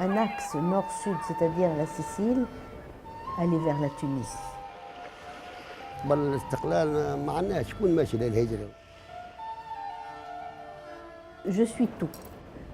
un axe nord-sud, c'est-à-dire la Sicile, aller vers la Tunisie. قبل الاستقلال ما عندناش شكون ماشي للهجرة. Je suis tout.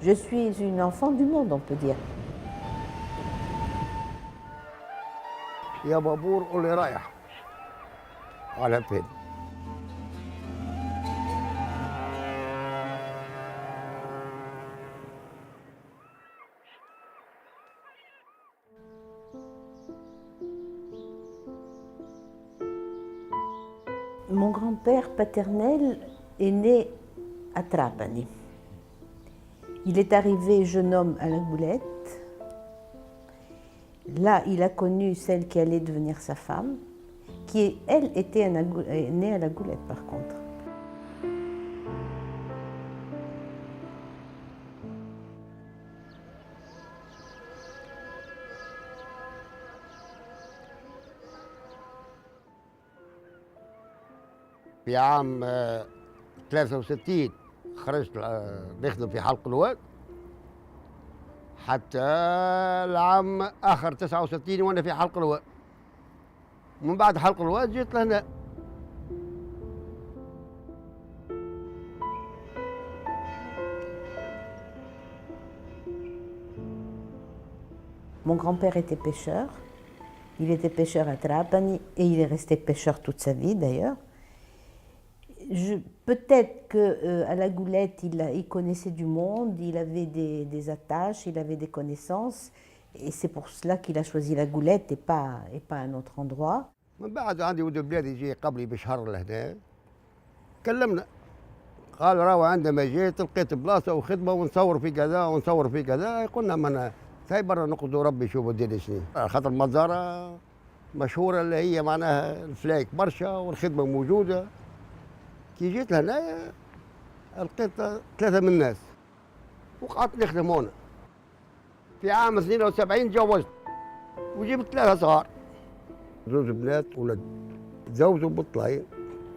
Je suis une enfant du monde, on peut dire. يا بابور قول لي رايح على فين. Mon grand-père paternel est né à Trapani. Il est arrivé jeune homme à la Goulette. Là, il a connu celle qui allait devenir sa femme, qui, elle, était née à la Goulette par contre. في عام 63 خرجت نخدم في حلق الواد حتى العام اخر 69 وانا في حلق الواد. من بعد حلق الواد جيت لهنا. Mon grand-père était pêcheur. Il était pêcheur à Trapani et il est resté pêcheur toute sa vie d'ailleurs. Peut-être qu'à la Goulette, il connaissait du monde, il avait des attaches, il avait des connaissances. Et c'est pour cela qu'il a choisi la Goulette et pas un autre endroit. من بعد عندي ولد بلادي جي قبلي بشهر لهنا كلمنا قال راهو عندما جيت لقيت بلاصه وخدمه ونصور في كذا ونصور في كذا قلنا من هاي برا نقصدوا ربي شوفوا الدنيا شنو خاطر المزاره مشهوره اللي هي معناها الفلايك برشا والخدمه موجوده. كي جيت لهنا لقيت 3 من الناس وقعدت نخدم هنا. في عام 72 تزوجت وجبت 3 صغار. 2 بنات ولد تزوجوا بالطلاين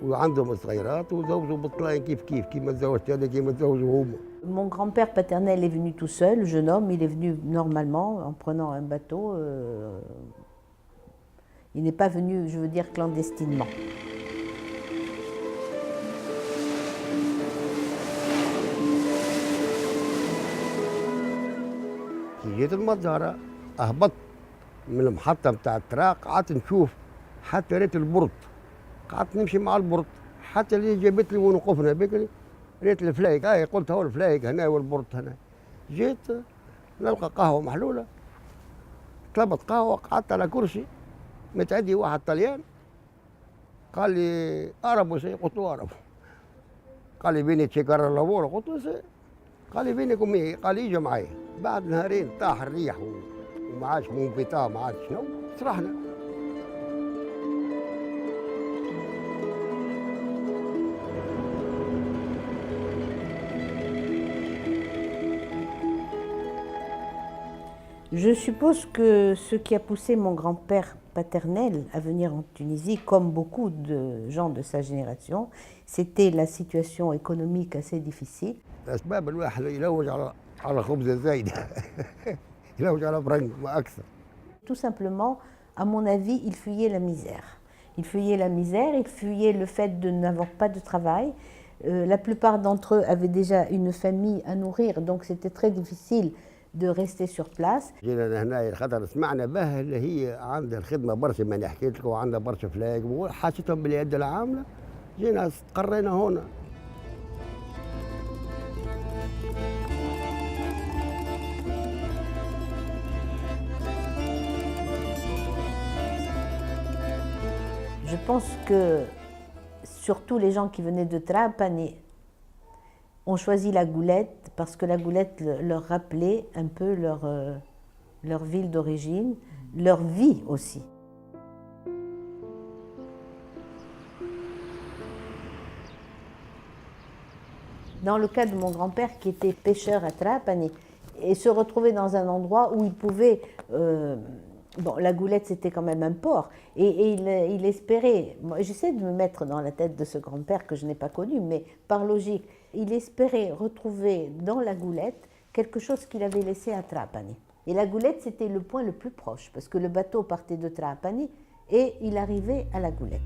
وعندهم صغيرات وتزوجوا بالطلاين كيف كيما تزوجت انا كيما تزوجوا هما. Mon grand-père paternel est venu tout seul, jeune homme, il est venu normalement en prenant un bateau. Il n'est pas venu, je veux dire, clandestinement. كي جيت المزارة أهبطت من المحطة متاع الطراق قعدت نشوف حتى ريت البرد. قعدت نمشي مع البرد حتى اللي جابت لي ونوقفنا بكري ريت الفلايك قلت هو الفلايك هنا والبرد هنا. جيت نلقى قهوة محلولة طلبت قهوة قعدت على كرسي متعدي واحد طليان قال لي أربو سي قلت له أربو. قال لي بيني تشيكر اللابور قلت له سي. قال لي بينك ومي قال لي يجي معايا. بعد نهارين طاح الريح وما عادش منفطة ما عادش شنو سرحنا. Je suppose que ce qui a poussé mon grand-père paternel à venir en Tunisie, comme beaucoup de gens de sa génération, c'était la situation économique assez difficile. الأسباب الواحد يلوج على خبز الزايد يلوج على فرنك ما أكثر. Tout simplement, à mon avis, il fuyait la misère. Il fuyait la misère, il fuyait le fait de n'avoir pas de travail. La plupart d'entre eux avaient déjà une famille à nourrir, donc c'était très difficile de rester sur place. جينا لهنا خاطر سمعنا به اللي هي عندها الخدمة برشا ما حكيت لك وعندها برشا فلايك وحاجتهم باليد العاملة جينا استقرينا هنا. Je pense que surtout les gens qui venaient de Trapani ont choisi la Goulette parce que la Goulette leur rappelait un peu leur ville d'origine, leur vie aussi. Dans le cas de mon grand-père qui était pêcheur à Trapani et se retrouvait dans un endroit où il pouvait... Bon, la Goulette, c'était quand même un port. Et il espérait, moi, j'essaie de me mettre dans la tête de ce grand-père que je n'ai pas connu, mais par logique, il espérait retrouver dans la Goulette quelque chose qu'il avait laissé à Trapani. Et la Goulette, c'était le point le plus proche, parce que le bateau partait de Trapani et il arrivait à la Goulette.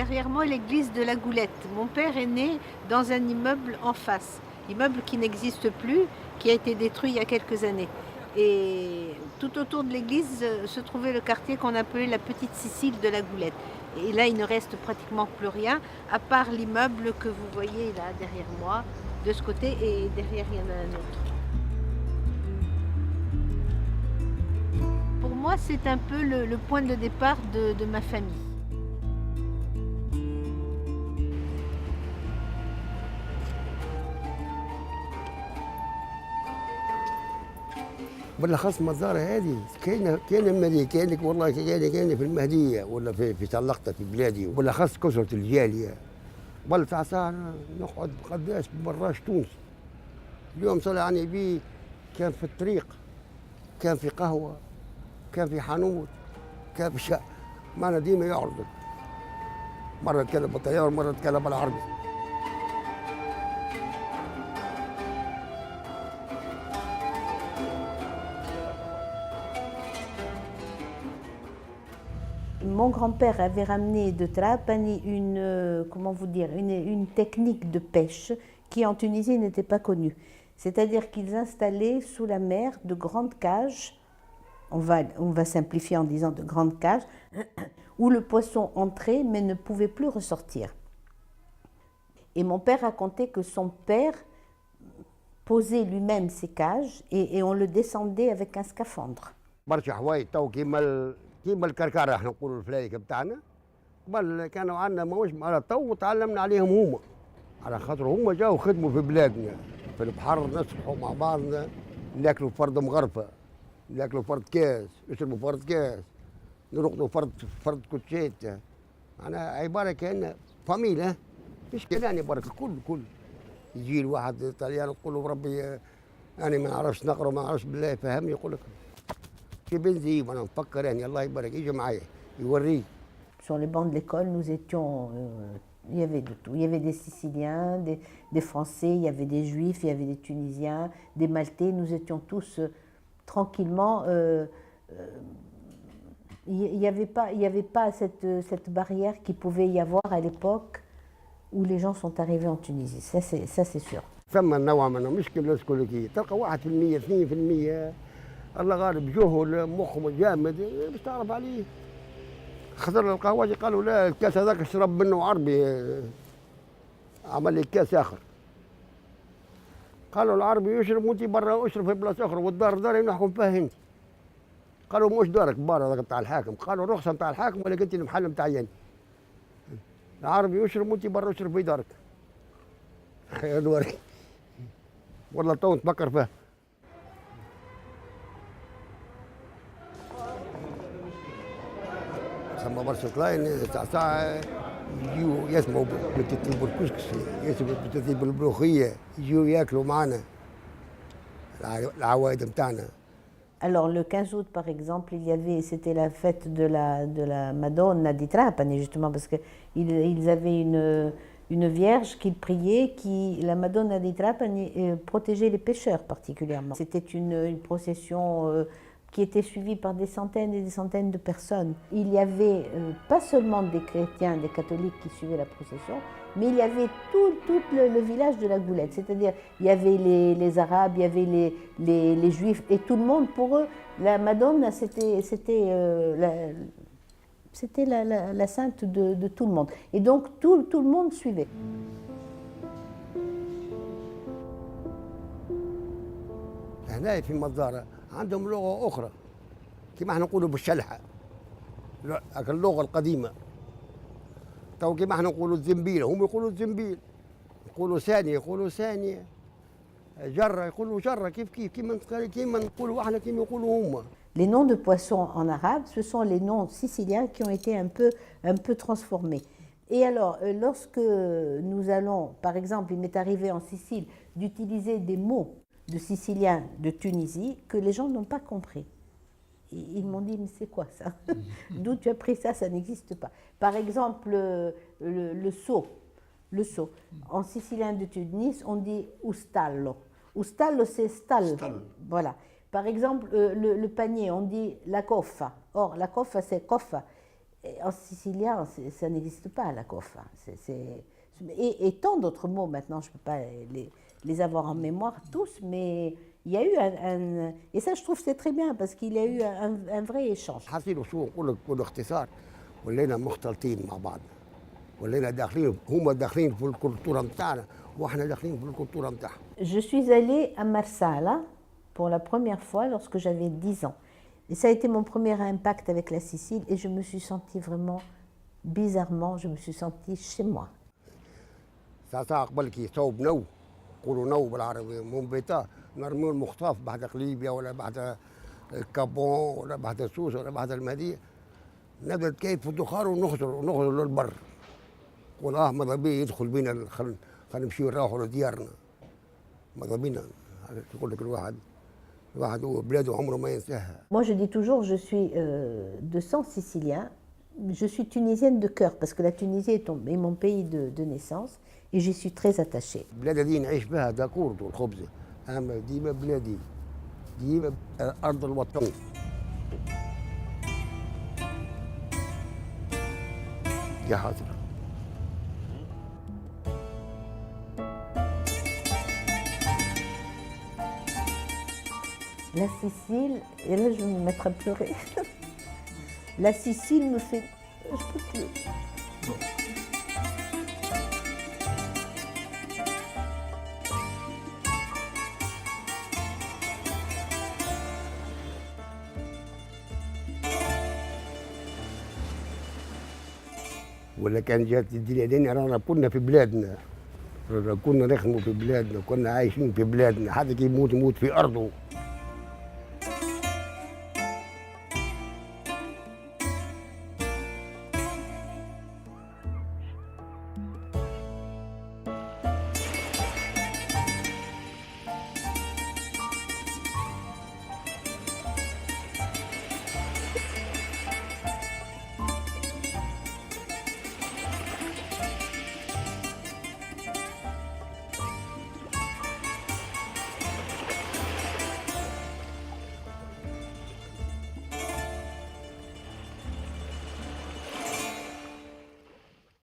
Derrière moi, l'église de la Goulette. Mon père est né dans un immeuble en face, immeuble qui n'existe plus, qui a été détruit il y a quelques années. Et tout autour de l'église se trouvait le quartier qu'on appelait la Petite Sicile de la Goulette. Et là, il ne reste pratiquement plus rien, à part l'immeuble que vous voyez là derrière moi, de ce côté, et derrière, il y en a un autre. Pour moi, c'est un peu le point de départ de ma famille. بالاخص مزارة هذه كاينه ماليه كانك والله كاينه في المهديه ولا في شلقطه في بلادي وبالاخص كثره الجاليه. بل تاع ساعه نقعد قداش براش تونس. اليوم صلى على النبي كان في الطريق، كان في قهوه، كان في حانوت، كان في شقه، معنا ديما يعرضك. مره يتكلم بالطياره ومره يتكلم بالعربي. Mon grand-père avait ramené de Trapani comment vous dire, une technique de pêche qui en Tunisie n'était pas connue. C'est-à-dire qu'ils installaient sous la mer de grandes cages, on va simplifier en disant de grandes cages, où le poisson entrait mais ne pouvait plus ressortir. Et mon père racontait que son père posait lui-même ces cages et on le descendait avec un scaphandre. كيما الكركاره احنا نقولوا الفلايك بتاعنا قبل كانوا عندنا ماهوش على الطو وتعلمنا عليهم هما على خاطر هما جاوا خدموا في بلادنا في البحر نسبحوا مع بعضنا ناكلوا فرد مغرفه ناكلوا فرد كاس نشربوا فرد كاس نرقدوا فرد كوتشيت معناها عباره كأن فاميلا مش كلاني برك الكل يجي الواحد طليان يقول له ربي انا ما نعرفش نقرا ما نعرفش بالله يفهمني يقول لك Sur les bancs de l'école, nous étions, il y avait de tout. Il y avait des Siciliens, des Français, il y avait des Juifs, il y avait des Tunisiens, des Maltais. Nous étions tous tranquillement. Il n'y avait pas cette barrière qu'il pouvait y avoir à l'époque où les gens sont arrivés en Tunisie. Ça, c'est sûr. الله غالب جهل مخهم جامد باش تعرف عليه. خسر القهوجي قالوا لا الكاس هذاك اشرب منه عربي عمل لي كاس اخر. قالوا العربي يشرب وانت برا اشرب في بلاصه اخرى والدار داري نحكم فيها انت. قالوا مش دارك بار هذاك بتاع الحاكم، قالوا رخصه بتاع الحاكم ولكن انت المحل بتاعي. العربي يشرب وانت برا اشرب في دارك. يا دوري والله تو نتفكر فيها. ثم برشلونة ساعة يجوا يسمعوا بتتيب الكسكس يسمعوا بتتيب الملوخية يجوا ياكلوا معنا العوائد بتاعنا. Alors le 15 août par exemple, c'était la fête de la Madonna di Trapani justement parce que ils avaient une vierge qu'ils priaient la Madonna di Trapani protégeait les pêcheurs particulièrement. C'était une procession qui était suivi par des centaines et des centaines de personnes. Il y avait pas seulement des chrétiens, des catholiques qui suivaient la procession, mais il y avait tout le village de la Goulette. C'est-à-dire, il y avait les Arabes, il y avait les Juifs, et tout le monde, pour eux, la Madonna, c'était la sainte de tout le monde. Et donc, tout le monde suivait. عندهم لغة أخرى كما احنا نقولوا بالشلحة اللغة القديمة تو كما احنا نقولوا الزنبيل هم يقولوا الزنبيل يقولوا ثانية جرة يقولوا جرة كيف كيما نقولوا احنا كيما يقولوا هما Les noms de poissons en arabe, ce sont les noms siciliens qui ont été un peu transformés. Et alors, lorsque nous allons, par exemple, il m'est arrivé en Sicile d'utiliser des mots de siciliens de Tunisie que les gens n'ont pas compris. Ils m'ont dit, mais c'est quoi ça? D'où tu as pris ça? Ça n'existe pas. Par exemple, le seau. Le seau. En sicilien de Tunis, on dit ustallo. Ustallo, c'est stall. Voilà. Par exemple, le panier, on dit la coffa. Or, la coffa, c'est coffa. En sicilien, ça n'existe pas, la coffa. Et tant d'autres mots, maintenant, je ne peux pas les avoir en mémoire tous, mais il y a eu et ça, je trouve que c'est très bien, parce qu'il y a eu un vrai échange. حصيل وشو نقول لك بالاختصار ولينا مختلطين مع بعض ولينا داخلين هما داخلين في الكولتورة نتاعنا واحنا داخلين في الكولتورة نتاعهم. Je suis allée à Marsala pour la première fois lorsque j'avais 10 ans. Et ça a été mon premier impact avec la Sicile et je me suis sentie vraiment, bizarrement, je me suis sentie chez moi. ساعة قبل كي يصوب نو يقولوا نو بالعربي منبتا نرموا المخطاف بعد ليبيا ولا بعد كابون ولا بعد سوسه ولا بعد المهديه نبدا كيف في الدخان ونخرج للبر نقول ماذا بيه يدخل بينا خلينا نمشيو نروحوا لديارنا ماذا بينا تقول لك الواحد بلاده عمره ما ينساها. Moi je dis toujours je suis de sang sicilien, je suis tunisienne de cœur parce que la Tunisie est mon pays de naissance et j'y suis très attachée. البلاد هذه نعيش بها داكور والخبز اما ديما بلادي ديما ارض الوطن. يا حاضر. La Sicile, et là je vais me mettre à pleurer. La Sicile me fait. Je peux plus. ولا كان جات الدنيا دي رانا كنا في بلادنا كنا نخدموا في بلادنا كنا عايشين في بلادنا حد كي يموت في ارضه